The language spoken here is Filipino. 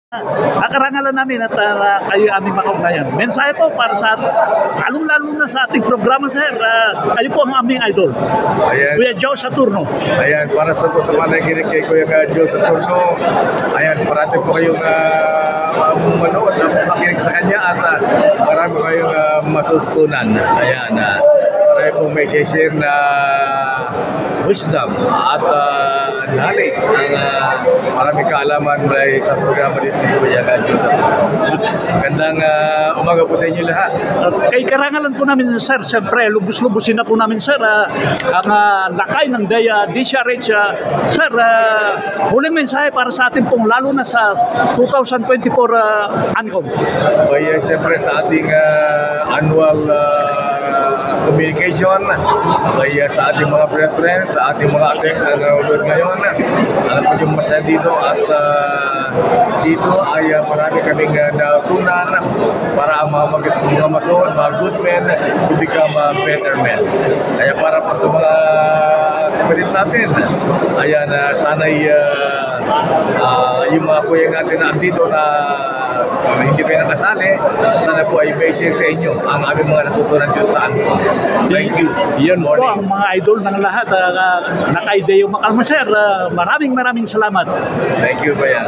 Karangalan namin at kayo aming makaugnayan. Mensahe po para sa lalong-lalo na sa ating programa, sir. Kayo po ang aming idol. Ayan. Kuya Joe Saturno. Ayan, para sa mga nakikinig kay Kuya Joe Saturno, ayan, parati po kayong manood at makinig sa kanya at marami kayong matutunan. Ayan, marami po may share na wisdom at knowledge ang marami kaalaman sa programa dito sa Kuya Joe Saturno. Magandang umaga po sa inyo lahat. Kay karangalan po namin, sir, siyempre, lubos-lubusin na po namin, sir, ang lakay ng DCRH. Sir, huling mensahe para sa atin pong, lalo na sa 2024 ANCOM. Kaya siyempre sa ating annual communication, kaya sa ating mga brethren, sa ating mga ating na nanonood ngayon, alam ko yung masaya dito at dito ay marami kaming natutunan para mga mason, mga good men to become better men. Kaya para po sa mga kapatid natin, ayan, sana'y yung mga kuya natin na andito na hindi kayo nakasali, sana po ay may share sa inyo ang aming mga natutunan dito sa Anco. Thank you. Yan po ang mga idol ng lahat. Naka-ideo Makalma, sir. Maraming salamat. Thank you, Bayan.